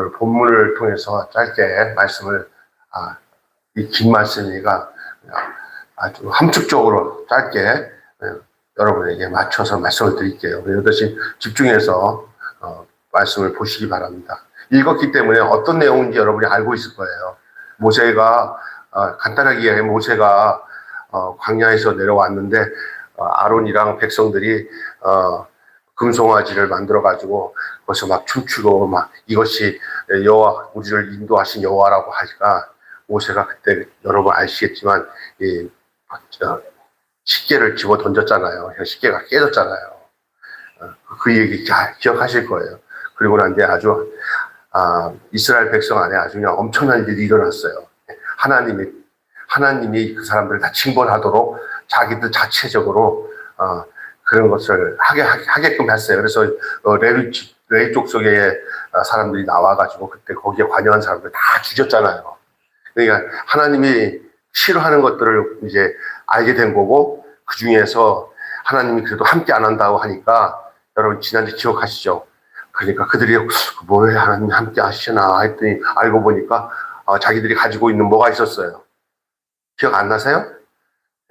오늘 본문을 통해서 짧게 말씀을, 이 긴 말씀이니까 아주 함축적으로 짧게 여러분에게 맞춰서 말씀을 드릴게요. 이것이 집중해서 말씀을 보시기 바랍니다. 읽었기 때문에 어떤 내용인지 여러분이 알고 있을 거예요. 모세가 간단하게 이야기하면 모세가 광야에서 내려왔는데 아론이랑 백성들이 금송아지를 만들어 가지고 거기서 막 춤추고 막 이것이 여호와 우리를 인도하신 여호와라고 하니까 모세가 그때 여러분 아시겠지만 이 식계를 집어 던졌잖아요. 식계가 깨졌잖아요. 그 얘기 잘 기억하실 거예요. 그리고 난 뒤에 아주 이스라엘 백성 안에 아주 그냥 엄청난 일이 일어났어요. 하나님이 그 사람들을 다 징벌하도록 자기들 자체적으로 그런 것을 하게끔 했어요. 그래서 레위 족속의 사람들이 나와가지고 그때 거기에 관여한 사람들 다 죽였잖아요. 그러니까 하나님이 싫어하는 것들을 이제 알게 된 거고, 그 중에서 하나님이 그래도 함께 안 한다고 하니까 여러분 지난주 기억하시죠? 그러니까 그들이 뭘 하나님이 함께 하시나 했더니 알고 보니까 자기들이 가지고 있는 뭐가 있었어요. 기억 안 나세요?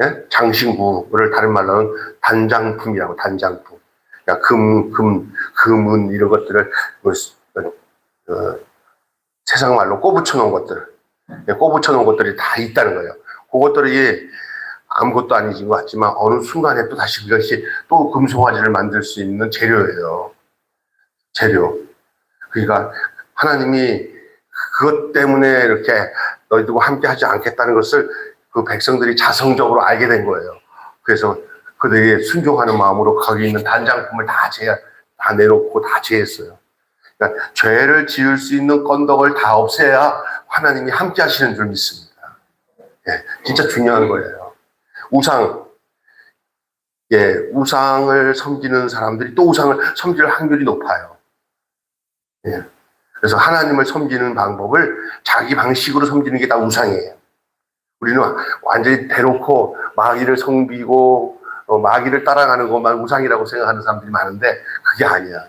예? 장신구를 다른 말로는 단장품이라고, 단장품. 그러니까 금은 이런 것들을 세상 말로 꼬부쳐 놓은 것들, 꼬부쳐 놓은 것들이 다 있다는 거예요. 그것들이 아무것도 아니진 것 같지만 어느 순간에 또 다시 그것이 또 금송아지를 만들 수 있는 재료예요. 재료. 그러니까 하나님이 그것 때문에 이렇게 너희들과 함께 하지 않겠다는 것을 그 백성들이 자성적으로 알게 된 거예요. 그래서 그들이 순종하는 마음으로 거기 있는 단장품을 다 내놓고 다 제했어요. 그러니까 죄를 지을 수 있는 건덕을 다 없애야 하나님이 함께 하시는 줄 믿습니다. 예, 진짜 중요한 거예요. 우상을 섬기는 사람들이 또 우상을 섬길 확률이 높아요. 예. 그래서 하나님을 섬기는 방법을 자기 방식으로 섬기는 게 다 우상이에요. 우리는 완전히 대놓고 마귀를 섬기고 마귀를 따라가는 것만 우상이라고 생각하는 사람들이 많은데 그게 아니야.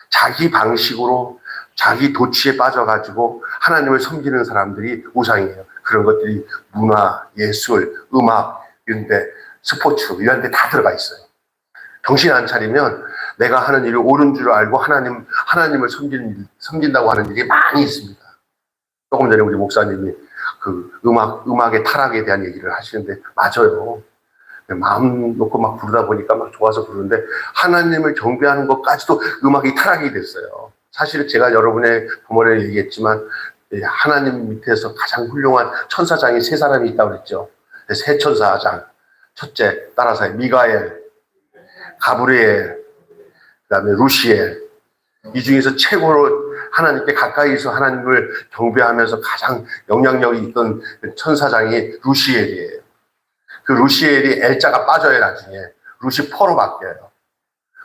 자기 방식으로 자기 도취에 빠져가지고 하나님을 섬기는 사람들이 우상이에요. 그런 것들이 문화, 예술, 음악, 이런데 스포츠 이런 데 다 들어가 있어요. 정신 안 차리면 내가 하는 일이 옳은 줄 알고 하나님을 섬긴다고 하는 일이 많이 있습니다. 조금 전에 우리 목사님이 그 음악의 타락에 대한 얘기를 하시는데 맞아요. 마음 놓고 막 부르다 보니까 막 좋아서 부르는데 하나님을 경배하는 것까지도 음악이 타락이 됐어요. 사실 제가 여러분의 부모에 얘기했지만 하나님 밑에서 가장 훌륭한 천사장이 3사람이 있다고 그랬죠. 세 천사장. 첫째 따라서 미가엘, 가브리엘, 그다음에 루시엘. 이 중에서 최고로 하나님께 가까이서 하나님을 경배하면서 가장 영향력이 있던 천사장이 루시엘이에요. 그 루시엘이 엘자가 빠져요. 나중에 루시퍼로 바뀌어요.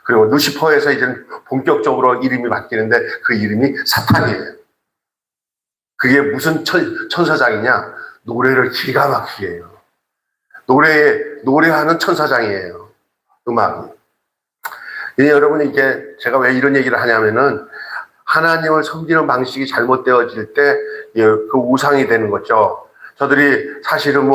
그리고 루시퍼에서 이제 본격적으로 이름이 바뀌는데 그 이름이 사탄이에요. 그게 무슨 천사장이냐? 노래를 기가 막히게 해요. 노래하는 천사장이에요. 음악이. 여러분이 이게 제가 왜 이런 얘기를 하냐면은 하나님을 섬기는 방식이 잘못되어질 때 그 우상이 되는 거죠. 저들이 사실은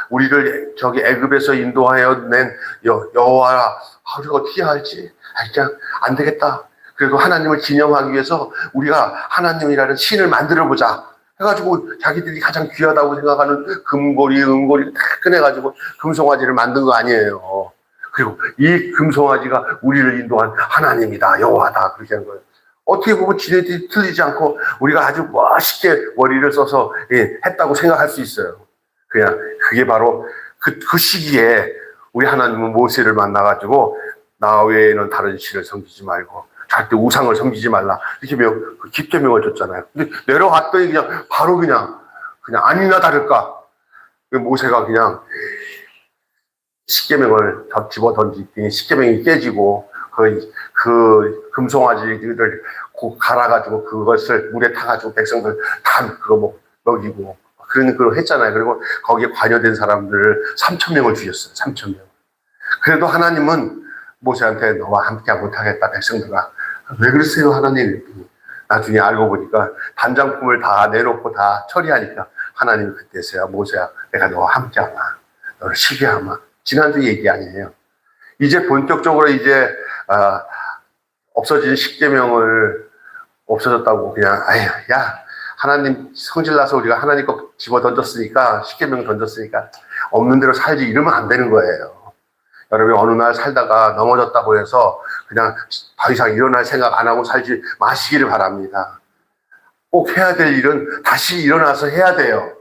우리를 저기 애굽에서 인도하여 낸 여호와라, 우리가 어떻게 할지 그냥 안 되겠다. 그래도 하나님을 기념하기 위해서 우리가 하나님이라는 신을 만들어 보자 해가지고 자기들이 가장 귀하다고 생각하는 금고리, 은고리를 다 꺼내가지고 금송아지를 만든 거 아니에요. 그리고 이 금송아지가 우리를 인도한 하나님이다, 여호와다, 그렇게 한 거예요. 어떻게 보면 지네들이 틀리지 않고 우리가 아주 멋있게 머리를 써서 했다고 생각할 수 있어요. 그냥 그게 바로 그 시기에 우리 하나님은 모세를 만나가지고 나 외에는 다른 신을 섬기지 말고 절대 우상을 섬기지 말라 이렇게 깊게명을 줬잖아요. 근데 내려갔더니 그냥 바로 그냥 아니나 다를까 모세가 그냥 십계명을 집어 던지더니 십계명이 깨지고 그 금송아지를 갈아가지고 그것을 물에 타가지고 백성들 다 그거 먹이고 그런 걸 했잖아요. 그리고 거기에 관여된 사람들을 3,000명을 죽였어요. 3,000명. 그래도 하나님은 모세한테 너와 함께 못하겠다 백성들아. 왜 그러세요 하나님? 나중에 알고 보니까 단장품을 다 내놓고 다 처리하니까 하나님이 그때서야 모세야 내가 너와 함께하마, 너를 시기하마. 지난주 얘기 아니에요. 이제 본격적으로 이제 없어진 십계명을 없어졌다고 그냥 아유 야 하나님 성질나서 우리가 하나님 거 집어 던졌으니까 십계명 던졌으니까 없는 대로 살지 이러면 안 되는 거예요. 여러분이 어느 날 살다가 넘어졌다고 해서 그냥 더 이상 일어날 생각 안 하고 살지 마시기를 바랍니다. 꼭 해야 될 일은 다시 일어나서 해야 돼요.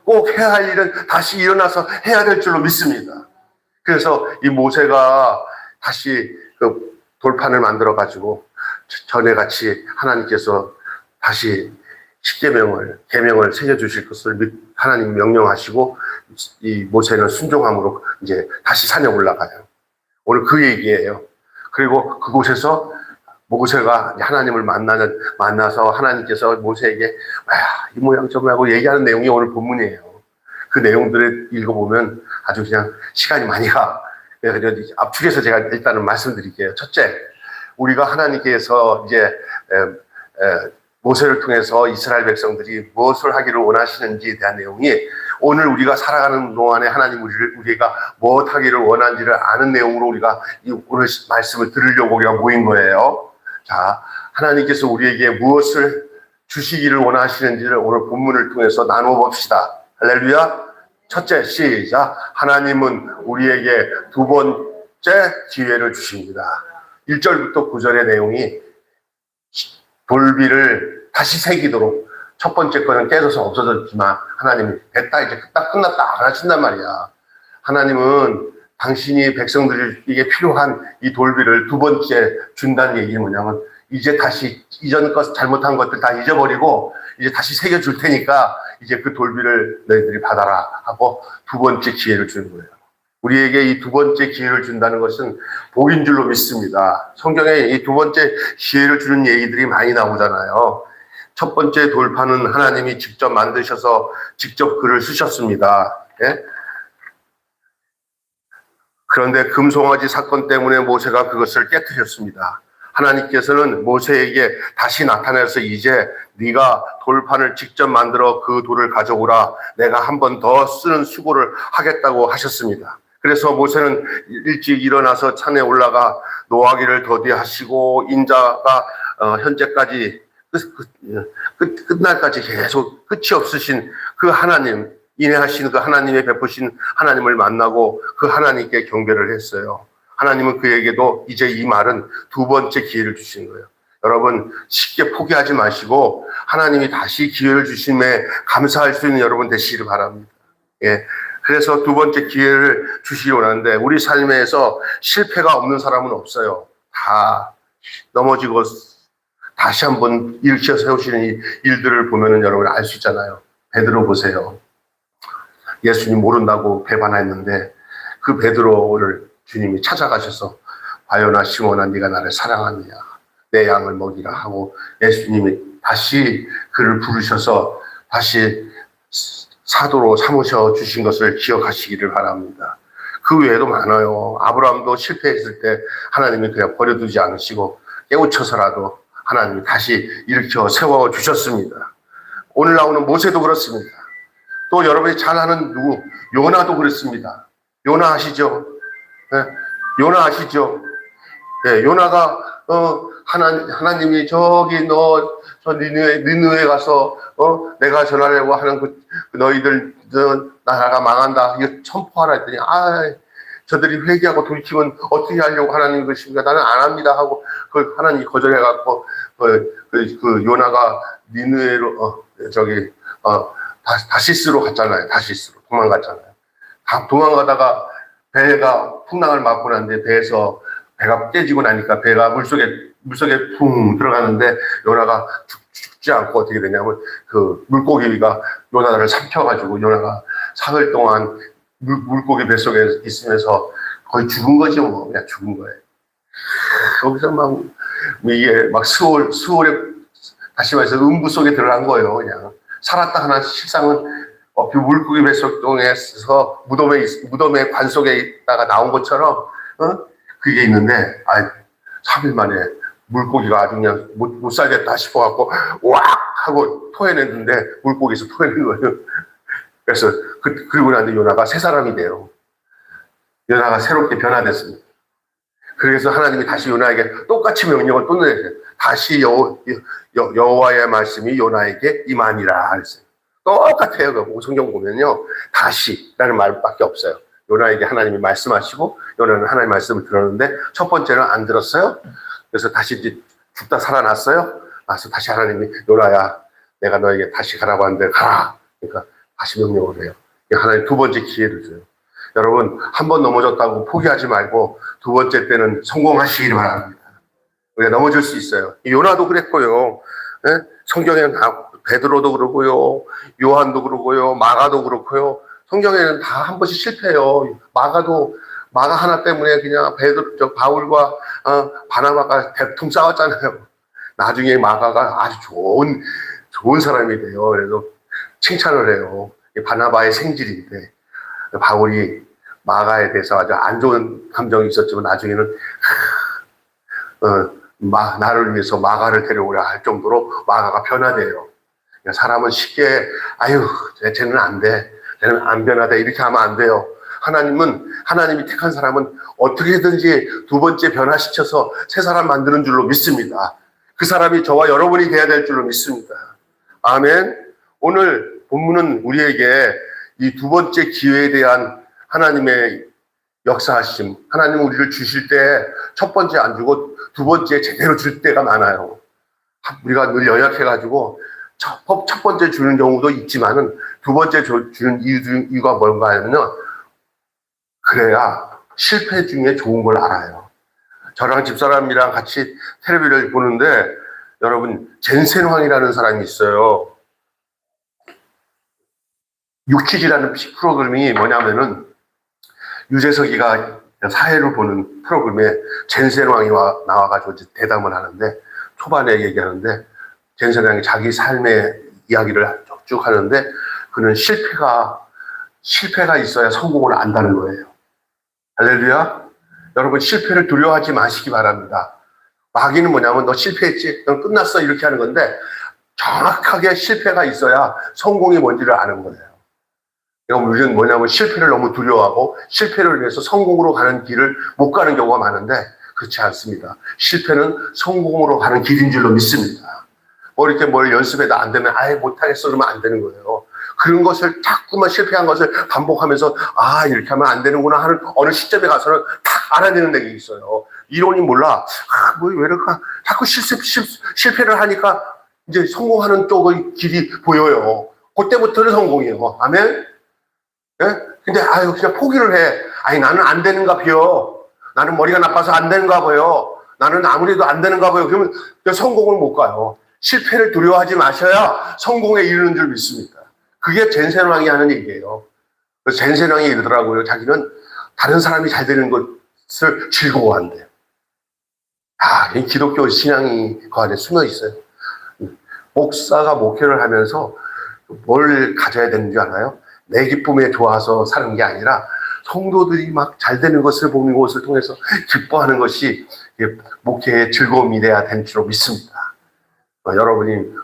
꼭 해야 할 일은 다시 일어나서 해야 될 줄로 믿습니다. 그래서 이 모세가 다시 그 돌판을 만들어 가지고 전에같이 하나님께서 다시 계명을 새겨주실 것을 하나님 명령하시고 이 모세는 순종함으로 이제 다시 산에 올라가요. 오늘 그 얘기예요. 그리고 그곳에서 모세가 하나님을 만나서 하나님께서 모세에게 이 모양 저 모양하고 얘기하는 내용이 오늘 본문이에요. 그 내용들을 읽어보면 아주 그냥 시간이 많이 가. 그래서 압축해서 제가 일단은 말씀드릴게요. 첫째, 우리가 하나님께서 이제 모세를 통해서 이스라엘 백성들이 무엇을 하기를 원하시는지에 대한 내용이 오늘 우리가 살아가는 동안에 하나님 우리가 무엇 하기를 원하는지를 아는 내용으로 우리가 오늘 말씀을 들으려고 우리가 모인 거예요. 자, 하나님께서 우리에게 무엇을 주시기를 원하시는지를 오늘 본문을 통해서 나누어 봅시다. 할렐루야. 첫째, 시작. 하나님은 우리에게 두 번째 기회를 주십니다. 1절부터 9절의 내용이 돌비를 다시 새기도록, 첫 번째 거는 깨져서 없어졌지만 하나님이 됐다 이제 딱 끝났다 안 하신단 말이야. 하나님은 당신이 백성들에게 필요한 이 돌비를 두 번째 준다는 얘기는 뭐냐면 이제 다시 이전 것 잘못한 것들 다 잊어버리고 이제 다시 새겨줄 테니까 이제 그 돌비를 너희들이 받아라 하고 두 번째 기회를 주는 거예요. 우리에게 이 두 번째 기회를 준다는 것은 복인 줄로 믿습니다. 성경에 이 두 번째 기회를 주는 얘기들이 많이 나오잖아요. 첫 번째 돌판은 하나님이 직접 만드셔서 직접 글을 쓰셨습니다. 예? 그런데 금송아지 사건 때문에 모세가 그것을 깨뜨렸습니다. 하나님께서는 모세에게 다시 나타나서 이제 네가 돌판을 직접 만들어 그 돌을 가져오라. 내가 한 번 더 쓰는 수고를 하겠다고 하셨습니다. 그래서 모세는 일찍 일어나서 산에 올라가 노하기를 더디하시고 인자가 현재까지 끝날까지 계속 끝이 없으신 그 하나님, 인내하신 그 하나님의 베푸신 하나님을 만나고 그 하나님께 경배를 했어요. 하나님은 그에게도 이제 이 말은 두 번째 기회를 주신 거예요. 여러분 쉽게 포기하지 마시고 하나님이 다시 기회를 주심에 감사할 수 있는 여러분 되시기를 바랍니다. 예. 그래서 두 번째 기회를 주시기 원하는데 우리 삶에서 실패가 없는 사람은 없어요. 다 넘어지고 다시 한번 일으켜 세우시는 이 일들을 보면은 여러분 알 수 있잖아요. 베드로 보세요. 예수님 모른다고 배반했는데 그 베드로를 주님이 찾아가셔서 바요나 시몬아 네가 나를 사랑하느냐 내 양을 먹이라 하고 예수님이 다시 그를 부르셔서 다시 사도로 삼으셔 주신 것을 기억하시기를 바랍니다. 그 외에도 많아요. 아브라함도 실패했을 때 하나님이 그냥 버려두지 않으시고 깨우쳐서라도 하나님이 다시 일으켜 세워주셨습니다. 오늘 나오는 모세도 그렇습니다. 또 여러분이 잘 아는 누구 요나도 그렇습니다. 요나 아시죠? 네, 요나 아시죠? 네, 요나가 하나님이 저기 저 니느웨 가서 내가 전하려고 하는 그 너희들 나라가 망한다 이거 선포하라 했더니 저들이 회개하고 돌이키면 어떻게 하려고 하나님 것입니까? 나는 안 합니다 하고 그 하나님이 거절해갖고 그 요나가 니느웨로 다시스로 갔잖아요. 다시스로 도망갔잖아요. 도망가다가 배가 풍랑을 맞고 났는데 배에서 배가 깨지고 나니까 배가 물속에 풍 들어가는데 요나가 죽지 않고 어떻게 되냐면 그 물고기가 요나를 삼켜가지고 요나가 사흘 동안 물고기 뱃속에 있으면서 거의 죽은 거죠. 뭐 그냥 죽은 거예요. 거기서 이게 수월에 다시 말해서 음부 속에 들어간 거예요. 그냥 살았다 하나 실상은 그 물고기 뱃속에서 무덤의 관 속에 있다가 나온 것처럼 그게 있는데 3일 만에 물고기가 아주 그냥 못 살겠다 싶어갖고 왁 하고 토해냈는데 물고기에서 토해낸 거예요. 그래서 그리고 나서 요나가 새 사람이 돼요. 요나가 새롭게 변화됐습니다. 그래서 하나님이 다시 요나에게 똑같이 명령을 또 내려요. 다시 여호와의 말씀이 요나에게 임하니라 그랬어요. 똑같아요. 그 성경 보면요, 다시라는 말밖에 없어요. 요나에게 하나님이 말씀하시고 요나는 하나님의 말씀을 들었는데 첫 번째는 안 들었어요. 그래서 다시 이제 죽다 살아났어요. 그래서 다시 하나님이 요나야, 내가 너에게 다시 가라고 하는데 가라. 그러니까 다시 명령을 해요. 하나님 두 번째 기회를 줘요. 여러분, 한 번 넘어졌다고 포기하지 말고 두 번째 때는 성공하시길 바랍니다. 우리가 넘어질 수 있어요. 요나도 그랬고요. 네? 성경에는 다 베드로도 그러고요, 요한도 그러고요, 마가도 그렇고요. 성경에는 다 한 번씩 실패해요. 마가 하나 때문에 그냥 바울과 바나바가 대통 싸웠잖아요. 나중에 마가가 아주 좋은 사람이 돼요. 그래서 칭찬을 해요. 바나바의 생질인데 바울이 마가에 대해서 아주 안 좋은 감정이 있었지만 나중에는 나를 위해서 마가를 데려오려 할 정도로 마가가 변화돼요. 사람은 쉽게 쟤는 안 돼, 쟤는 안 변화돼 이렇게 하면 안 돼요. 하나님이 택한 사람은 어떻게든지 두 번째 변화시켜서 새 사람 만드는 줄로 믿습니다. 그 사람이 저와 여러분이 돼야 될 줄로 믿습니다. 아멘. 오늘 본문은 우리에게 이 두 번째 기회에 대한 하나님의 역사하심, 하나님은 우리를 주실 때 첫 번째 안 주고 두 번째 제대로 줄 때가 많아요. 우리가 늘 연약해가지고 첫 번째 주는 경우도 있지만은 두 번째 주는 이유가 뭔가 하면요, 그래야 실패 중에 좋은 걸 알아요. 저랑 집사람이랑 같이 텔레비를 보는데 여러분, 젠센황이라는 사람이 있어요. 유퀴즈라는 프로그램이 뭐냐면은 유재석이가 사회를 보는 프로그램에 젠센왕이 나와가지고 대담을 하는데 초반에 얘기하는데 젠센왕이 자기 삶의 이야기를 쭉 하는데 그는 실패가 있어야 성공을 안다는 거예요. 할렐루야. 여러분, 실패를 두려워하지 마시기 바랍니다. 마귀는 뭐냐면 너 실패했지? 넌 끝났어 이렇게 하는 건데 정확하게 실패가 있어야 성공이 뭔지를 아는 거예요. 우리는 뭐냐면 실패를 너무 두려워하고 실패를 위해서 성공으로 가는 길을 못 가는 경우가 많은데 그렇지 않습니다. 실패는 성공으로 가는 길인 줄로 믿습니다. 이렇게 뭘 연습해도 안 되면 못하겠어 그러면 안 되는 거예요. 그런 것을 자꾸만 실패한 것을 반복하면서 이렇게 하면 안 되는구나 하는 어느 시점에 가서는 딱 알아내는 게 있어요. 이론이 몰라. 왜 이럴까? 자꾸 실패를 하니까 이제 성공하는 쪽의 길이 보여요. 그때부터는 성공이에요. 아멘? 예? 근데 그냥 포기를 해. 나는 안 되는가 봐요. 나는 머리가 나빠서 안 되는가 봐요. 나는 아무래도 안 되는가 봐요. 그러면 성공을 못 가요. 실패를 두려워하지 마셔야 성공에 이르는 줄 믿습니다. 그게 젠센왕이 하는 얘기예요. 그래서 젠센왕이 이러더라고요. 자기는 다른 사람이 잘 되는 것을 즐거워한대요. 이 기독교 신앙이 그 안에 숨어 있어요. 목사가 목회를 하면서 뭘 가져야 되는 줄 알아요? 내 기쁨에 좋아서 사는 게 아니라 성도들이 막 잘 되는 것을 보는 것을 통해서 기뻐하는 것이 목회의 즐거움이 돼야 되는 줄로 믿습니다. 여러분이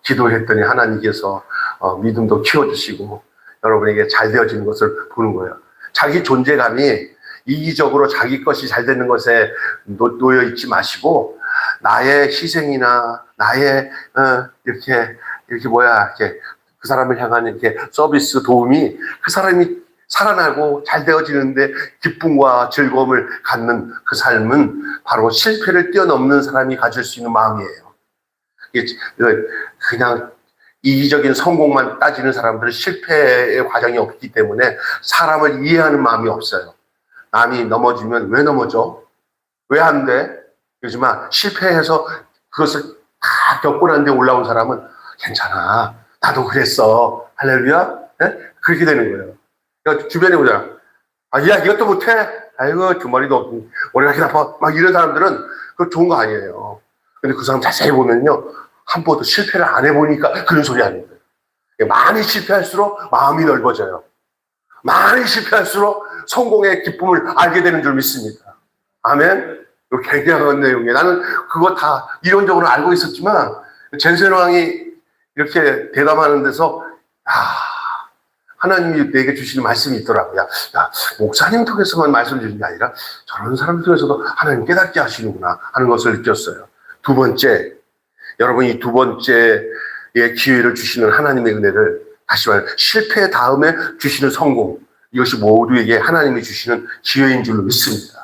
기도했더니 하나님께서 믿음도 키워주시고 여러분에게 잘 되어지는 것을 보는 거예요. 자기 존재감이 이기적으로 자기 것이 잘 되는 것에 놓여 있지 마시고 나의 희생이나 나의 이렇게 그 사람을 향한 이렇게 서비스 도움이 그 사람이 살아나고 잘 되어지는데 기쁨과 즐거움을 갖는 그 삶은 바로 실패를 뛰어넘는 사람이 가질 수 있는 마음이에요. 그냥 이기적인 성공만 따지는 사람들은 실패의 과정이 없기 때문에 사람을 이해하는 마음이 없어요. 남이 넘어지면 왜 넘어져? 왜 안 돼? 그렇지만 실패해서 그것을 다 겪고 난 뒤에 올라온 사람은 괜찮아. 나도 그랬어. 할렐루야? 네? 그렇게 되는 거예요. 그러니까 주변에 보자. 이것도 못해? 주머니도 없고, 머리가 이렇게 아파. 막 이런 사람들은 그거 좋은 거 아니에요. 근데 그 사람 자세히 보면요. 한 번도 실패를 안 해보니까 그런 소리 하는 거예요. 많이 실패할수록 마음이 넓어져요. 많이 실패할수록 성공의 기쁨을 알게 되는 줄 믿습니다. 아멘? 굉장한 내용이에요. 나는 그거 다 이론적으로 알고 있었지만 젠센왕이 이렇게 대담하는 데서 하나님이 내게 주시는 말씀이 있더라고요. 야, 목사님 통해서만 말씀 주는 게 아니라 저런 사람 통해서도 하나님 깨닫게 하시는구나 하는 것을 느꼈어요. 두 번째, 여러분 이 두 번째의 기회를 주시는 하나님의 은혜를 다시 말해 실패 다음에 주시는 성공, 이것이 모두에게 하나님이 주시는 기회인 줄로 믿습니다.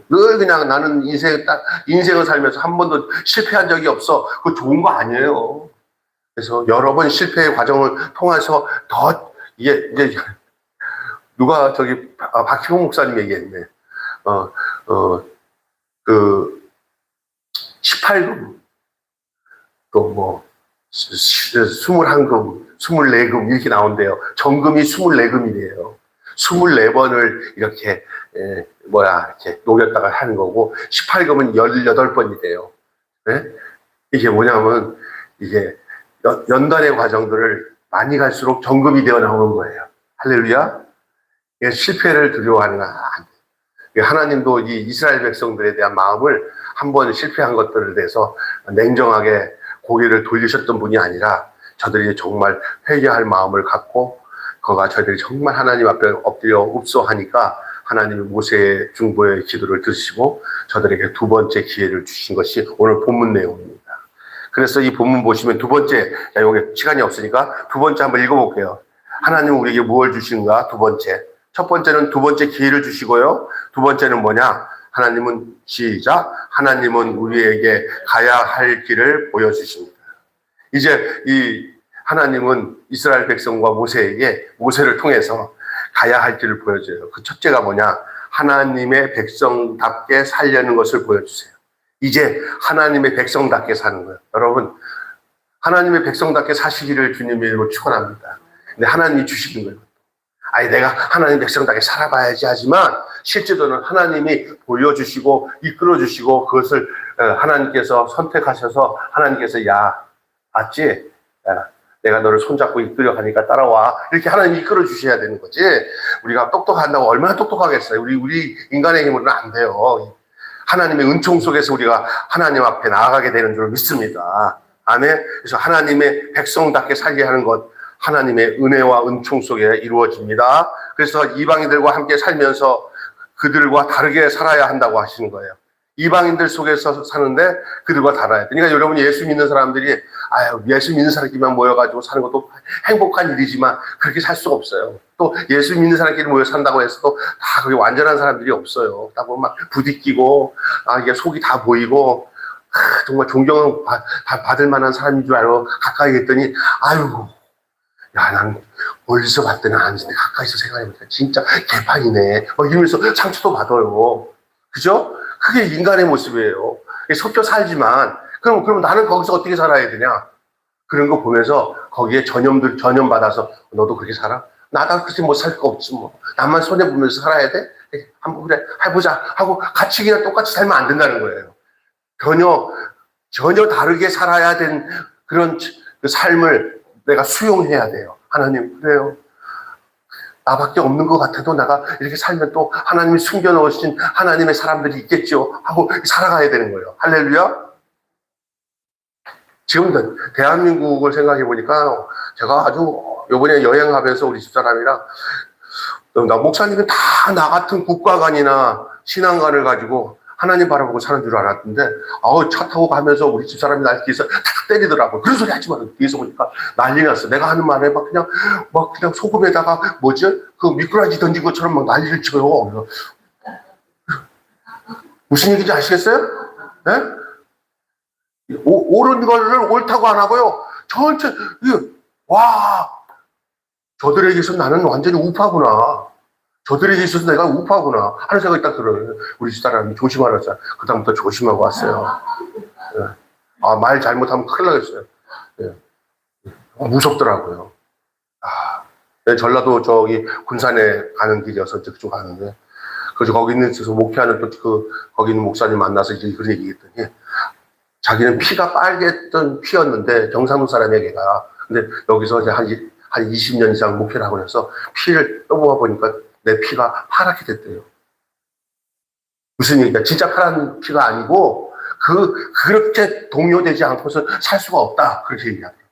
늘 그냥 나는 인생을 살면서 한 번도 실패한 적이 없어. 그거 좋은 거 아니에요. 그래서 여러 번 실패의 과정을 통해서 더 이제 누가 박희봉 목사님 얘기했네. 그 18금 또 뭐 21금, 24금 이렇게 나온대요. 정금이 24금이래요. 24번을 이렇게 이렇게 녹였다가 하는 거고 18금은 18번이래요. 네? 이게 뭐냐면 이게 연단의 과정들을 많이 갈수록 정금이 되어 나오는 거예요. 할렐루야. 실패를 두려워하는 건 안 돼요. 하나님도 이 이스라엘 백성들에 대한 마음을 한번 실패한 것들에 대해서 냉정하게 고개를 돌리셨던 분이 아니라 저들이 정말 회개할 마음을 갖고 그가 저희들이 정말 하나님 앞에 엎드려 읍소하니까 하나님이 모세의 중보의 기도를 들으시고 저들에게 두 번째 기회를 주신 것이 오늘 본문 내용입니다. 그래서 이 본문 보시면 두 번째, 여기 시간이 없으니까 두 번째 한번 읽어볼게요. 하나님은 우리에게 무엇을 주시는가? 두 번째. 첫 번째는 두 번째 기회를 주시고요. 두 번째는 뭐냐? 하나님은 시작. 하나님은 우리에게 가야 할 길을 보여주십니다. 이제 이 하나님은 이스라엘 백성과 모세를 통해서 가야 할 길을 보여줘요. 그 첫째가 뭐냐? 하나님의 백성답게 살려는 것을 보여주세요. 이제 하나님의 백성답게 사는 거예요. 여러분, 하나님의 백성답게 사시기를 주님의 이름으로 축원합니다. 근데 하나님이 주시는 거예요. 내가 하나님 백성답게 살아봐야지 하지만 실제로는 하나님이 보여주시고 이끌어주시고 그것을 하나님께서 선택하셔서 하나님께서 맞지? 내가 너를 손잡고 이끌어가니까 따라와. 이렇게 하나님이 이끌어주셔야 되는 거지. 우리가 똑똑한다고 얼마나 똑똑하겠어요. 우리 인간의 힘으로는 안 돼요. 하나님의 은총 속에서 우리가 하나님 앞에 나아가게 되는 줄 믿습니다. 아멘. 그래서 하나님의 백성답게 살게 하는 것, 하나님의 은혜와 은총 속에 이루어집니다. 그래서 이방인들과 함께 살면서 그들과 다르게 살아야 한다고 하시는 거예요. 이방인들 속에서 사는데 그들과 달라야 돼. 그러니까 여러분 예수 믿는 사람들이 예수 믿는 사람끼리만 모여가지고 사는 것도 행복한 일이지만 그렇게 살 수가 없어요. 또 예수 믿는 사람끼리 모여 산다고 해서 또 다 그게 완전한 사람들이 없어요. 다 보면 막 부딪히고 이게 속이 다 보이고 정말 존경 받을 만한 사람인 줄 알고 가까이 했더니 난 멀리서 봤더니 아닌데 가까이서 생각해보니까 진짜 개판이네. 이러면서 상처도 받아요. 그죠? 그게 인간의 모습이에요. 섞여 살지만, 그럼 나는 거기서 어떻게 살아야 되냐? 그런 거 보면서 거기에 전염 받아서 너도 그렇게 살아? 나도 그렇게 못 살 거 없지 뭐. 나만 손해보면서 살아야 돼? 한번 그래, 해보자. 하고 같이 그냥 똑같이 살면 안 된다는 거예요. 전혀 다르게 살아야 된 그런 그 삶을 내가 수용해야 돼요. 하나님, 그래요. 나밖에 없는 것 같아도 내가 이렇게 살면 또 하나님이 숨겨놓으신 하나님의 사람들이 있겠죠 하고 살아가야 되는 거예요. 할렐루야. 지금 대한민국을 생각해 보니까 제가 아주 요번에 여행하면서 우리 집사람이랑 목사님은 다 나 같은 국가관이나 신앙관을 가지고 하나님 바라보고 사는 줄 알았는데 차 타고 가면서 우리 집사람이 날 뒤에서 탁 때리더라고요. 그런 소리 하지 마. 뒤에서 보니까 난리 났어. 내가 하는 말에 그냥 소금에다가 그 미꾸라지 던진 것처럼 막 난리를 쳐요. 무슨 얘기인지 아시겠어요? 네? 옳은 거를 옳다고 안 하고요. 전체 저들에게 있어서 나는 완전히 우파구나. 저들에게 있어서 내가 우파구나 하는 생각이 딱 들어요. 우리 집사람이 조심하라자. 그다음부터 조심하고 왔어요. 말 잘못하면 큰일 나겠어요. 무섭더라고요. 전라도 군산에 가는 길이어서 그쪽 가는데, 그래서 거기 있는 데서 목회하는 거기 있는 목사님 만나서 이제 그런 얘기 했더니, 자기는 피가 빨갰던 피였는데, 경상도 사람이야, 걔가. 근데 여기서 이제 한 20년 이상 목회를 하고 나서 피를 떠모아 보니까 내 피가 파랗게 됐대요. 무슨 얘기냐. 진짜 파란 피가 아니고, 그렇게 동요되지 않고서 살 수가 없다. 그렇게 얘기합니다.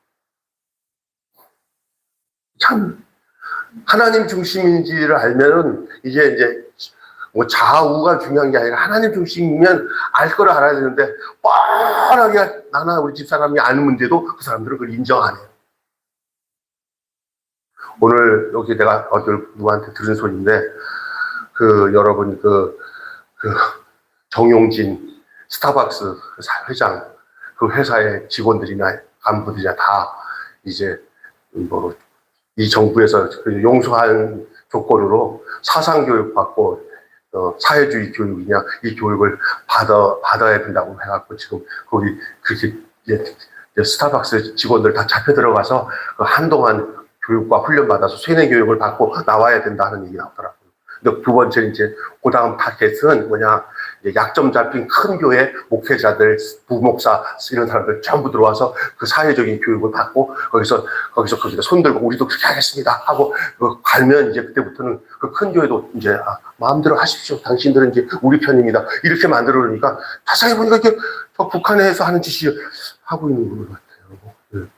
참, 하나님 중심인지를 알면은, 이제, 뭐 좌우가 중요한 게 아니라 하나님 중심이면 알 거를 알아야 되는데, 뻔하게 나나 우리 집사람이 아는 문제도 그 사람들은 그걸 인정 안 해요. 오늘 여기 내가 누구한테 들은 소리인데, 여러분, 정용진 스타벅스 회장, 그 회사의 직원들이나 간부들이나 다 이제 뭐 이 정부에서 용서한 조건으로 사상교육 받고 사회주의 교육이냐 이 교육을 받아야 된다고 해갖고 지금 거기 그렇게 이제 스타벅스 직원들 다 잡혀 들어가서 한동안 교육과 훈련 받아서 세뇌 교육을 받고 나와야 된다는 얘기 나오더라고요. 근데 두 번째 이제 그다음 타겟은 뭐냐, 약점 잡힌 큰 교회 목회자들, 부목사 이런 사람들 전부 들어와서 그 사회적인 교육을 받고 거기서 손 들고 우리도 그렇게 하겠습니다 하고 갈면 이제 그때부터는 그 큰 교회도 이제 마음대로 하십시오. 당신들은 이제 우리 편입니다. 이렇게 만들어 놓으니까 자세히 보니까 이게 저 북한에서 하는 짓이 하고 있는 것 같아요.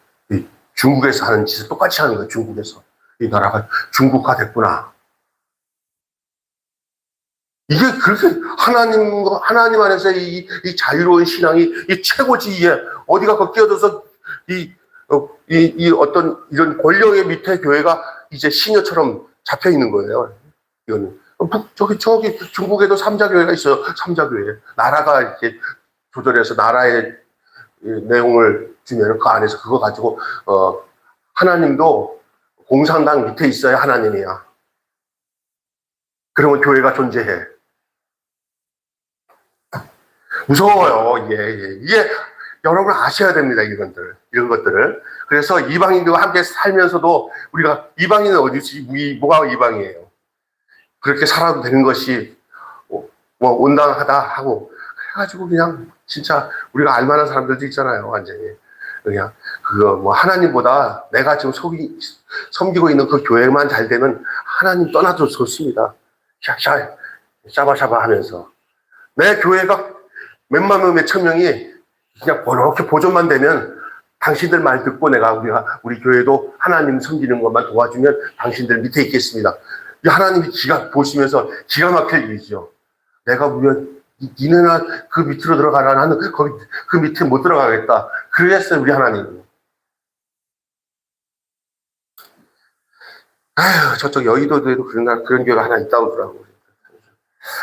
중국에서 하는 짓을 똑같이 하는 거예요. 중국에서. 이 나라가 중국화 됐구나. 이게 그렇게 하나님 안에서 이 자유로운 신앙이 이 최고지. 이게 어디가 끼어들어서 어떤 이런 권력의 밑에 교회가 이제 시녀처럼 잡혀 있는 거예요. 이거는. 저기 중국에도 삼자교회가 있어요. 삼자교회. 나라가 이렇게 조절해서 나라의 내용을 주면 그 안에서 그거 가지고, 하나님도 공산당 밑에 있어야 하나님이야. 그러면 교회가 존재해. 무서워요. 이게 여러분 아셔야 됩니다. 이런 것들을. 그래서 이방인들과 함께 살면서도 우리가 이방인은 어디지? 뭐가 이방이에요? 그렇게 살아도 되는 것이 뭐 온당하다 하고 그래가지고 그냥 진짜 우리가 알만한 사람들도 있잖아요. 완전히 그냥 하나님보다 내가 지금 섬기고 있는 그 교회만 잘 되면 하나님 떠나도 좋습니다. 샤바샤바 하면서 내 교회가 몇만 명, 몇천 명이 그냥 그렇게 보존만 되면 당신들 말 듣고 우리 교회도 하나님 섬기는 것만 도와주면 당신들 밑에 있겠습니다. 하나님이 보시면서 기가 막힐 일이죠. 내가 니네나 그 밑으로 들어가라. 나는 그 밑에 못 들어가겠다. 그랬어요, 우리 하나님. 저쪽 여의도에도 그런 교회가 하나 있다고 하더라고요.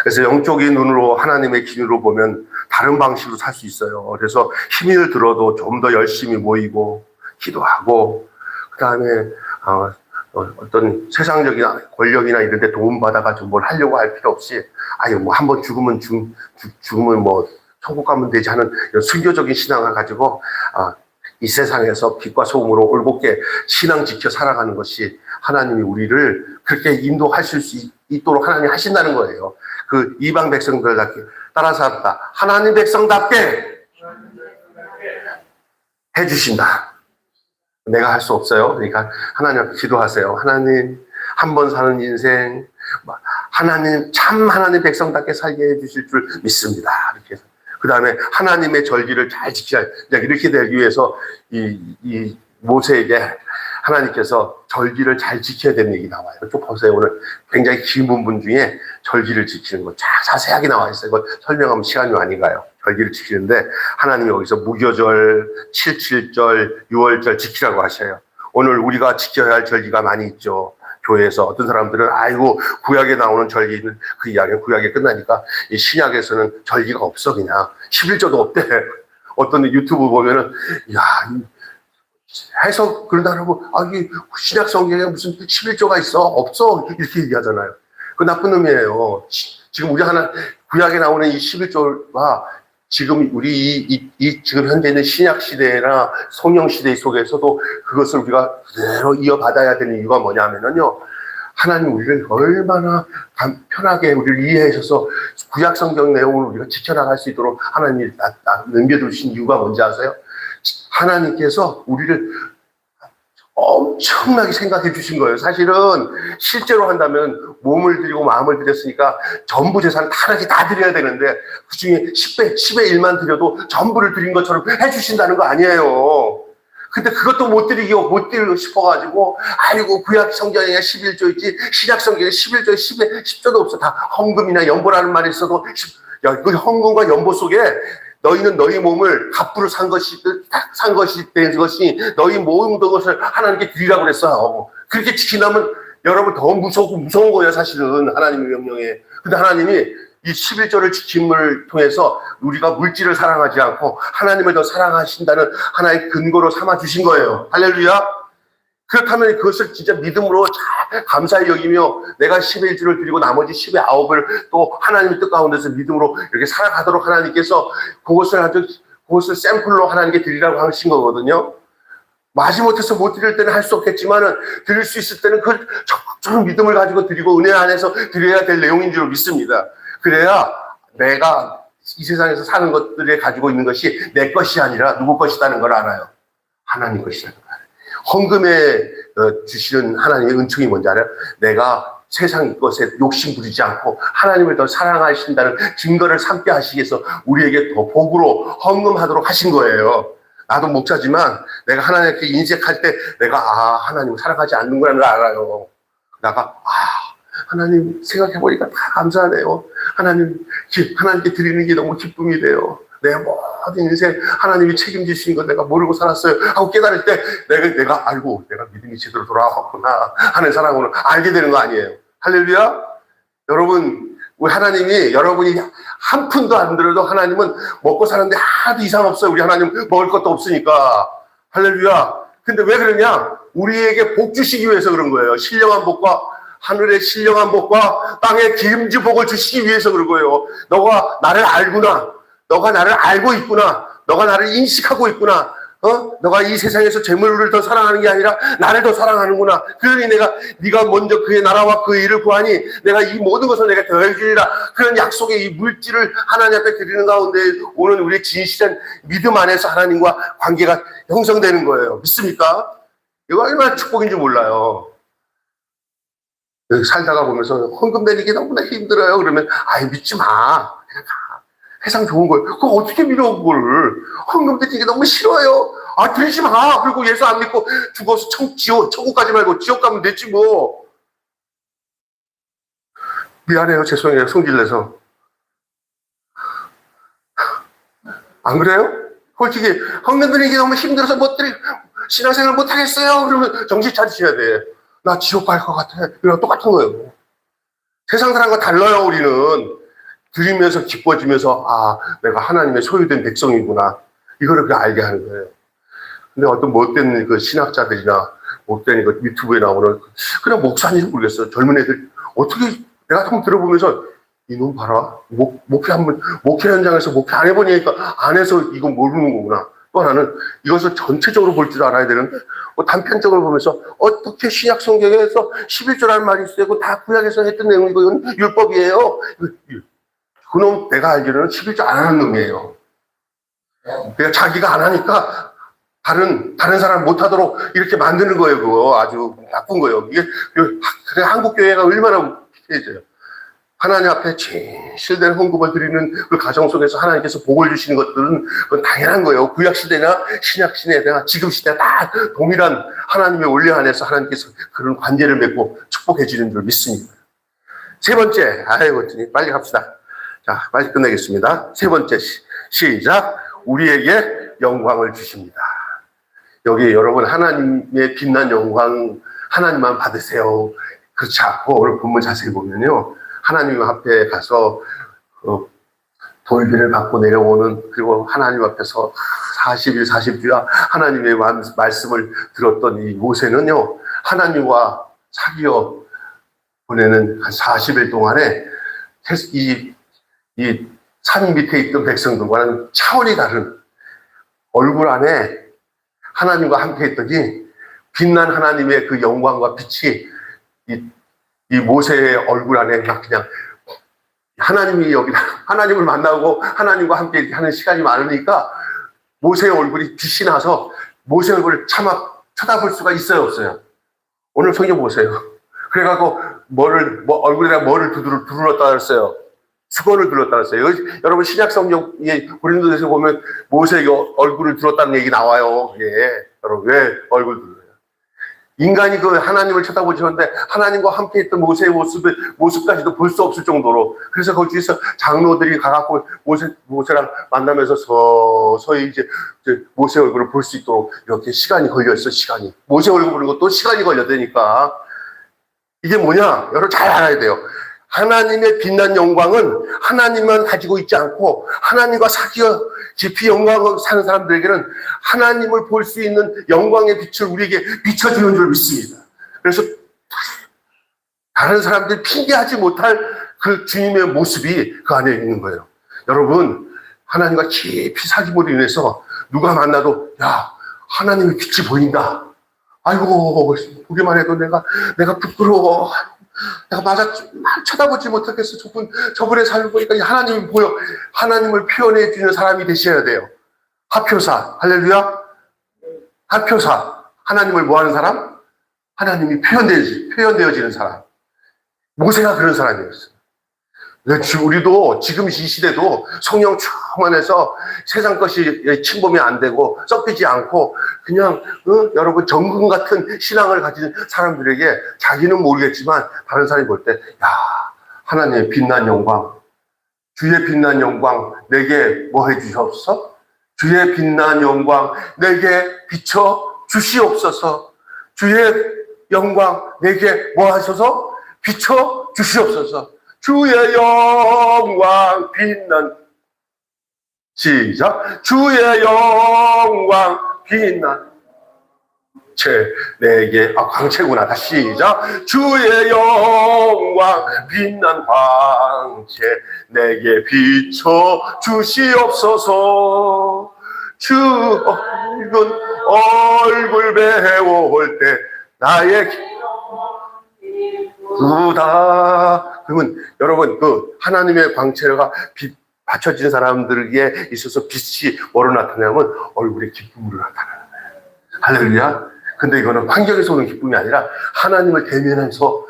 그래서 영적인 눈으로 하나님의 기준으로 보면 다른 방식으로 살 수 있어요. 그래서 힘을 들어도 좀 더 열심히 모이고 기도하고 그다음에 어떤 세상적인 권력이나 이런 데 도움받아가지고 뭘 하려고 할 필요 없이 한번 죽으면 천국 가면 되지 하는 이런 순교적인 신앙을 가지고 이 세상에서 빛과 소금으로 올곧게 신앙 지켜 살아가는 것이 하나님이 우리를 그렇게 인도할 수 있도록 하나님이 하신다는 거예요. 그 이방 백성들답게 따라서 한다. 하나님 백성답게 해주신다. 내가 할 수 없어요. 그러니까 하나님 앞에 기도하세요. 하나님, 한 번 사는 인생, 참 하나님 백성답게 살게 해주실 줄 믿습니다. 이렇게 해서. 그 다음에 하나님의 절기를 잘 지켜야, 이렇게 되기 위해서 이 모세에게 하나님께서 절기를 잘 지켜야 되는 얘기 나와요. 쭉 보세요. 오늘 굉장히 긴 본문 중에 절기를 지키는 거 자세하게 나와 있어요. 이거 설명하면 시간이 많이 가요. 절기를 지키는데 하나님이 여기서 무교절, 77절, 6월절 지키라고 하셔요. 오늘 우리가 지켜야 할 절기가 많이 있죠. 교회에서 어떤 사람들은 구약에 나오는 절기는 그 이야기는 구약에 끝나니까 이 신약에서는 절기가 없어. 그냥 11조도 없대. 어떤 유튜브 보면은 해석 그런다고 이게 신약 성경에 무슨 11조가 있어? 없어. 이렇게 얘기하잖아요. 그 나쁜 놈이에요. 지금 우리 구약에 나오는 이 11조가 지금 우리 지금 현재 있는 신약 시대나 성령 시대 속에서도 그것을 우리가 그대로 이어받아야 되는 이유가 뭐냐면요. 하나님 우리를 얼마나 편하게 우리를 이해해 주셔서 구약 성경 내용을 우리가 지켜나갈 수 있도록 하나님이 남겨두신 이유가 뭔지 아세요? 하나님께서 우리를 엄청나게 생각해 주신 거예요. 사실은 실제로 한다면 몸을 드리고 마음을 드렸으니까 전부 재산을 다 드려야 되는데 그 중에 10의 1만 드려도 전부를 드린 것처럼 해주신다는 거 아니에요. 근데 그것도 못 드리고 싶어가지고, 아이고, 구약 성경에 11조 있지, 신약 성경에 11조에 10조도 없어. 다 헌금이나 연보라는 말이 있어도, 야, 그 헌금과 연보 속에 너희는 너희 몸을 갑부로 산 것이 된 것이 너희 모든 것을 하나님께 드리라고 그랬어요. 그렇게 지키려면 여러분 더 무서운 거예요, 사실은. 하나님의 명령에. 근데 하나님이 이 11조를 지킴을 통해서 우리가 물질을 사랑하지 않고 하나님을 더 사랑하신다는 하나의 근거로 삼아 주신 거예요. 할렐루야. 그렇다면 그것을 진짜 믿음으로 잘 감사히 여기며 내가 10의 1조를 드리고 나머지 10의 9을 또 하나님의 뜻 가운데서 믿음으로 이렇게 살아가도록 하나님께서 그것을 샘플로 하나님께 드리라고 하신 거거든요. 마지못해서 못 드릴 때는 할 수 없겠지만은 드릴 수 있을 때는 그걸 적극적으로 믿음을 가지고 드리고 은혜 안에서 드려야 될 내용인 줄 믿습니다. 그래야 내가 이 세상에서 사는 것들에 가지고 있는 것이 내 것이 아니라 누구 것이라는 걸 알아요. 하나님 것이라는 걸 알아요. 헌금에 주시는 하나님의 은총이 뭔지 알아요? 내가 세상 것에 욕심 부리지 않고 하나님을 더 사랑하신다는 증거를 삼게 하시기 위해서 우리에게 더 복으로 헌금하도록 하신 거예요. 나도 목사지만 내가 하나님께 인색할 때 내가 하나님을 사랑하지 않는구나 를 알아요. 내가 하나님 생각해보니까 다 감사하네요. 하나님께 드리는 게 너무 기쁨이 돼요. 내 모든 인생 하나님이 책임지신 거 내가 모르고 살았어요 하고 깨달을 때 내가 알고 내가 믿음이 제대로 돌아왔구나 하는 사람으로 알게 되는 거 아니에요. 할렐루야. 여러분, 우리 하나님이 여러분이 한 푼도 안 들어도 하나님은 먹고 사는데 하나도 이상 없어요. 우리 하나님 먹을 것도 없으니까. 할렐루야. 근데 왜 그러냐? 우리에게 복 주시기 위해서 그런 거예요. 신령한 복과 하늘의 신령한 복과 땅의 기름진 복을 주시기 위해서 그런 거예요. 너가 나를 알구나. 너가 나를 알고 있구나. 너가 나를 인식하고 있구나. 너가 이 세상에서 재물을 더 사랑하는 게 아니라 나를 더 사랑하는구나. 그러니 네가 먼저 그의 나라와 그 일을 구하니 내가 이 모든 것을 내가 더해주리라. 그런 약속의 이 물질을 하나님 앞에 드리는 가운데 오는 우리의 진실한 믿음 안에서 하나님과 관계가 형성되는 거예요. 믿습니까? 이거 얼마나 축복인지 몰라요. 여기 살다가 보면서 헌금 내리기 너무나 힘들어요. 그러면 믿지 마. 그냥 가. 세상 좋은 걸. 그거 어떻게 믿어, 그거를. 헌금 드리기 너무 싫어요. 드리지 마. 그리고 예수 안 믿고 죽어서 천국 가지 말고 지옥 가면 됐지, 뭐. 미안해요. 죄송해요. 성질내서. 안 그래요? 솔직히, 헌금 드리기 너무 힘들어서 신앙생활 못 하겠어요. 그러면 정신 차리셔야 돼. 나 지옥 갈 것 같아. 이랑 똑같은 거예요. 세상 사람과 달라요, 우리는. 드리면서 기뻐지면서 내가 하나님의 소유된 백성이구나. 이거를 알게 하는 거예요. 근데 어떤 못된 그 신학자들이나 못된 그 유튜브에 나오는 그냥 목사인지 모르겠어요. 젊은 애들 어떻게 내가 한번 들어보면서 이놈 봐라. 목회 현장에서 목회 안 해보니까 안 해서 이건 모르는 거구나. 또 하나는 이것을 전체적으로 볼 줄 알아야 되는데 단편적으로 보면서 어떻게 신약 성경에서 11조라는 말이 있어요. 다 구약에서 했던 내용이고 이건 율법이에요. 그놈 내가 알기로는 11조 안 하는 놈이에요. 그러니까 자기가 안 하니까 다른 사람 못하도록 이렇게 만드는 거예요. 그거 아주 나쁜 거예요. 이게 그래 한국교회가 얼마나 피해져요. 하나님 앞에 진실된 헌금을 드리는 그 가정 속에서 하나님께서 복을 주시는 것들은 그건 당연한 거예요. 구약시대나 신약시대나 지금시대나 다 동일한 하나님의 원리 안에서 하나님께서 그런 관계를 맺고 축복해 주는 줄 믿습니다. 세 번째, 빨리 갑시다. 자, 빨리 끝내겠습니다. 세 번째, 시작. 우리에게 영광을 주십니다. 여기 여러분 하나님의 빛난 영광 하나님만 받으세요. 그렇지 않고 오늘 본문 자세히 보면요. 하나님 앞에 가서 돌비를 받고 내려오는 그리고 하나님 앞에서 40일, 40주야 하나님의 말씀을 들었던 이 모세는요. 하나님과 사귀어 보내는 한 40일 동안에 이 산 밑에 있던 백성들과는 차원이 다른 얼굴 안에 하나님과 함께 있더니 빛난 하나님의 그 영광과 빛이 이 모세의 얼굴 안에 막 그냥 하나님을 만나고 하나님과 함께 하는 시간이 많으니까 모세의 얼굴이 빛이 나서 모세 얼굴을 차마 쳐다볼 수가 있어요, 없어요? 오늘 성경 보세요. 그래갖고 얼굴에다 뭐를 두들렀다 그랬어요. 수건을 둘렀다 그랬어요. 여러분 신약 성경에 고린도전서 보면 모세에게 얼굴을 둘렀다는 얘기 나와요. 예. 여러분 왜 얼굴 둘러요? 인간이 그 하나님을 쳐다보시는데 하나님과 함께 있던 모세의 모습까지도 볼 수 없을 정도로, 그래서 거기에서 장로들이 가갖고 모세랑 만나면서 서서히 이제 모세 얼굴을 볼 수 있도록 이렇게 시간이 걸렸어. 시간이 모세 얼굴 보는 것도 시간이 걸렸다니까. 이게 뭐냐? 여러분 잘 알아야 돼요. 하나님의 빛난 영광은 하나님만 가지고 있지 않고 하나님과 사귀어 깊이 영광을 사는 사람들에게는 하나님을 볼 수 있는 영광의 빛을 우리에게 비춰주는 줄 믿습니다. 그래서 다른 사람들이 핑계하지 못할 그 주님의 모습이 그 안에 있는 거예요. 여러분, 하나님과 깊이 사귐으로 인해서 누가 만나도 야, 하나님의 빛이 보인다. 아이고, 보기만 해도 내가 부끄러워. 내가 쳐다보지 못하겠어. 저분의 삶을 보니까 하나님이 보여. 하나님을 표현해 주는 사람이 되셔야 돼요. 하표사. 할렐루야. 하표사. 하나님을 뭐 하는 사람? 하나님이 표현되어지는 사람. 모세가 그런 사람이었어요. 우리도 지금 이 시대도 성령 충만해서 세상 것이 침범이 안 되고 썩히지 않고 그냥 여러분 정금 같은 신앙을 가진 사람들에게 자기는 모르겠지만 다른 사람이 볼 때 야, 하나님의 빛난 영광, 주의 빛난 영광 내게 뭐 해주셨어? 주의 빛난 영광 내게 비춰 주시옵소서. 주의 영광 내게 뭐 하셔서 비춰 주시옵소서. 주의 영광 빛난, 시작. 주의 영광 빛난 내게, 광채구나. 다시 시작. 주의 영광 빛난 광채 내게 비춰 주시옵소서. 주 얼굴 배울 때 나의 구다. 그러면 여러분 그 하나님의 광채가 받쳐진 사람들에게 있어서 빛이 뭐로 나타나면 얼굴에 기쁨으로 나타나는 거예요. 할렐루야. 근데 이거는 환경에서 오는 기쁨이 아니라 하나님을 대면해서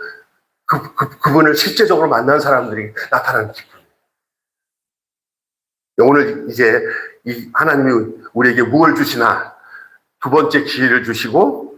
그분을 실제적으로 만난 사람들이 나타나는 기쁨이에요. 오늘 이제 이 하나님이 우리에게 무엇을 주시나 두 번째 기회를 주시고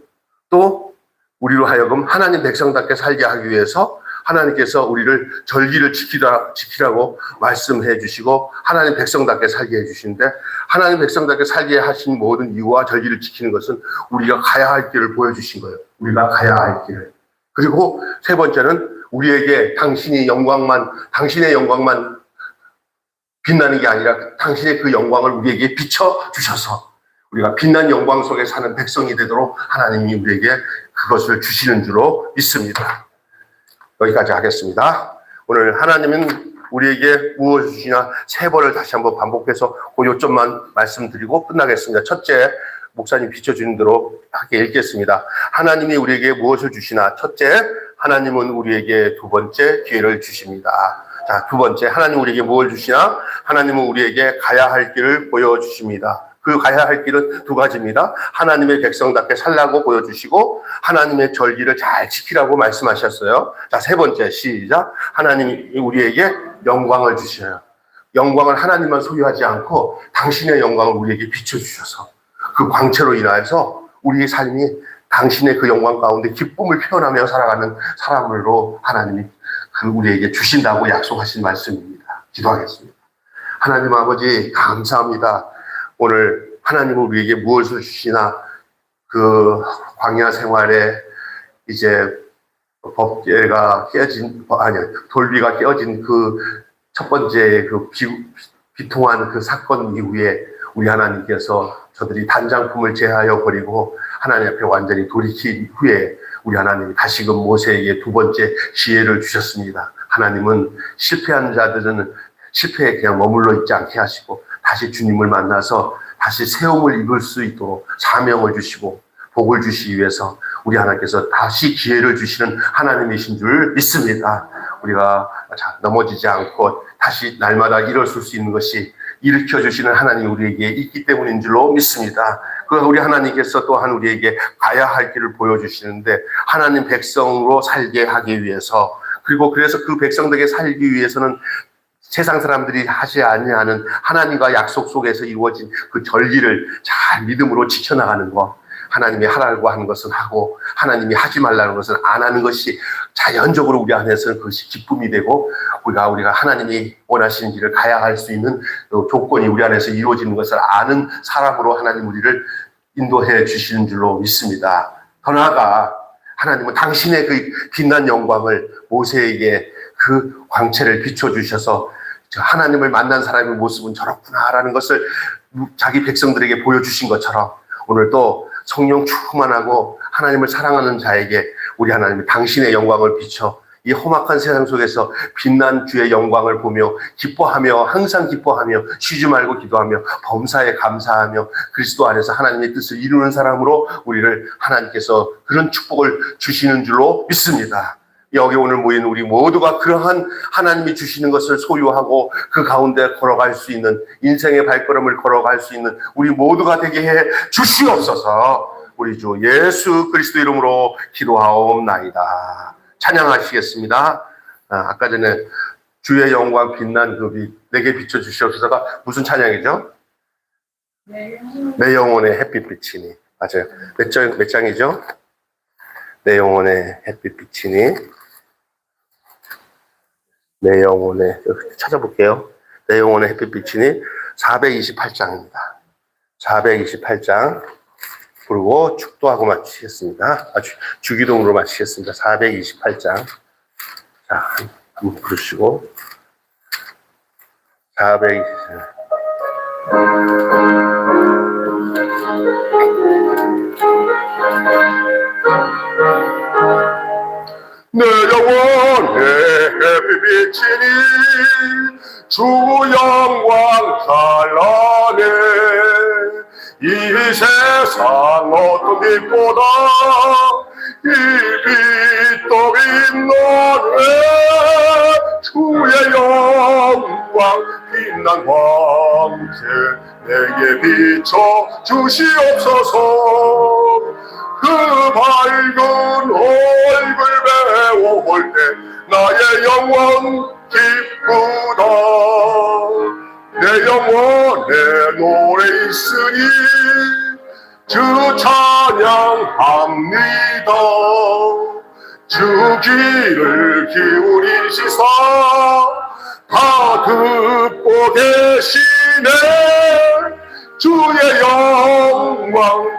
또 우리로 하여금 하나님 백성답게 살게 하기 위해서 하나님께서 우리를 절기를 지키라고 말씀해 주시고 하나님 백성답게 살게 해 주시는데, 하나님 백성답게 살게 하신 모든 이유와 절기를 지키는 것은 우리가 가야 할 길을 보여주신 거예요. 우리가 가야 할 길을. 그리고 세 번째는 우리에게 당신의 영광만 빛나는 게 아니라 당신의 그 영광을 우리에게 비춰주셔서 우리가 빛난 영광 속에 사는 백성이 되도록 하나님이 우리에게 그것을 주시는 줄로 믿습니다. 여기까지 하겠습니다. 오늘 하나님은 우리에게 무엇을 주시나 세 번을 다시 한번 반복해서 그 요점만 말씀드리고 끝나겠습니다. 첫째, 목사님 비춰주는 대로 함께 읽겠습니다. 하나님이 우리에게 무엇을 주시나. 첫째, 하나님은 우리에게 두 번째 기회를 주십니다. 자, 두 번째, 하나님 우리에게 무엇을 주시나. 하나님은 우리에게 가야 할 길을 보여주십니다. 그 가야 할 길은 두 가지입니다. 하나님의 백성답게 살라고 보여주시고 하나님의 절기를 잘 지키라고 말씀하셨어요. 자, 세 번째, 시작. 하나님이 우리에게 영광을 주셔요. 영광을 하나님만 소유하지 않고 당신의 영광을 우리에게 비춰주셔서 그 광채로 인하여서 우리의 삶이 당신의 그 영광 가운데 기쁨을 표현하며 살아가는 사람으로 하나님이 우리에게 주신다고 약속하신 말씀입니다. 기도하겠습니다. 하나님 아버지 감사합니다. 오늘 하나님은 우리에게 무엇을 주시나. 그 광야 생활에 이제 돌비가 깨어진 그 첫 번째 그 비통한 그 사건 이후에 우리 하나님께서 저들이 단장품을 제하여 버리고 하나님 앞에 완전히 돌이킨 후에 우리 하나님이 다시금 모세에게 두 번째 기회를 주셨습니다. 하나님은 실패한 자들은 실패에 그냥 머물러 있지 않게 하시고 다시 주님을 만나서 다시 세움을 입을 수 있도록 사명을 주시고 복을 주시기 위해서 우리 하나님께서 다시 기회를 주시는 하나님이신 줄 믿습니다. 우리가 넘어지지 않고 다시 날마다 일어설 수 있는 것이 일으켜주시는 하나님이 우리에게 있기 때문인 줄로 믿습니다. 그 우리 하나님께서 또한 우리에게 가야 할 길을 보여주시는데 하나님 백성으로 살게 하기 위해서, 그리고 그래서 그 백성들에게 살기 위해서는 세상 사람들이 하지 아니하는 하나님과 약속 속에서 이루어진 그 절기를 잘 믿음으로 지켜나가는 것, 하나님이 하라고 하는 것은 하고 하나님이 하지 말라는 것은 안 하는 것이 자연적으로 우리 안에서는 그것이 기쁨이 되고, 우리가 하나님이 원하시는 길을 가야 할 수 있는 조건이 우리 안에서 이루어지는 것을 아는 사람으로 하나님 우리를 인도해 주시는 줄로 믿습니다. 더 나아가 하나님은 당신의 그 빛난 영광을 모세에게 그 광채를 비춰주셔서 하나님을 만난 사람의 모습은 저렇구나라는 것을 자기 백성들에게 보여주신 것처럼, 오늘 또 성령 충만하고 하나님을 사랑하는 자에게 우리 하나님이 당신의 영광을 비춰 이 험악한 세상 속에서 빛난 주의 영광을 보며 기뻐하며, 항상 기뻐하며, 쉬지 말고 기도하며, 범사에 감사하며 그리스도 안에서 하나님의 뜻을 이루는 사람으로 우리를 하나님께서 그런 축복을 주시는 줄로 믿습니다. 여기 오늘 모인 우리 모두가 그러한 하나님이 주시는 것을 소유하고 그 가운데 걸어갈 수 있는, 인생의 발걸음을 걸어갈 수 있는 우리 모두가 되게 해 주시옵소서. 우리 주 예수 그리스도 이름으로 기도하옵나이다. 찬양하시겠습니다. 아까 전에 주의 영광 빛난 그 빛 내게 비춰주시옵소서가 무슨 찬양이죠? 내 영혼의 햇빛 비치니. 맞아요. 몇 장이죠? 내 영혼의 햇빛 비치니. 내 영혼의, 찾아볼게요. 내 영혼의 햇빛 비치니 428장입니다. 428장 부르고 축도하고 마치겠습니다. 주기도문으로 마치겠습니다. 428장. 자, 한번 부르시고. 428장. 내 영혼의 햇빛 비치니 주 영광 찬란해. 이 세상 어떤 빛보다 이 빛도 빛나네. 주의 영광 빛난 광채 내게 비춰 주시옵소서. 그 밝은 얼굴 배워볼 때 나의 영혼 기쁘다. 내 영혼에 노래 있으니 주 찬양합니다. 주 귀를 기울이시사 다 듣고 계시네. 주의 영광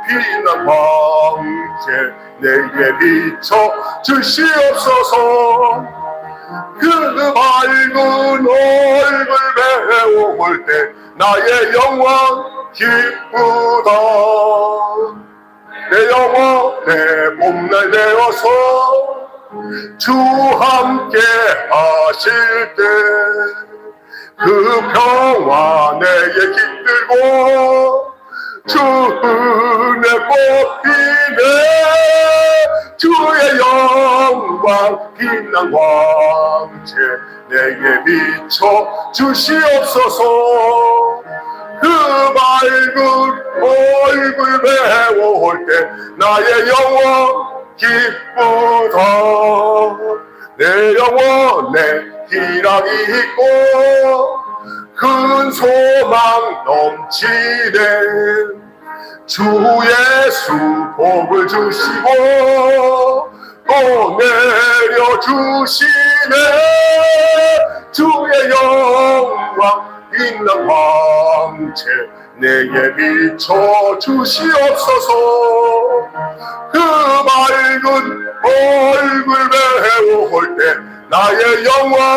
빛난 광채 내게 비춰 주시옵소서. 그 밝은 얼굴 배워볼 때 나의 영광 기쁘다. 내 영혼의 봄날 되어서 주 함께 하실 때 그 평화 내게 깃들고 주 은혜 꽃피네. 주의 영광 빛난 광채 내게 비춰 주시옵소서. 그 밝은 얼굴 배워올 때 나의 영혼 기쁘다. 내 영혼에 희락이 있고 큰 소망 넘치네. 주 예수 복을 주시고 또 내려주시네. 주의 영광 빛난 광채 내게 비춰 주시옵소서. 그 밝은 얼굴 배워올 때 나의 영광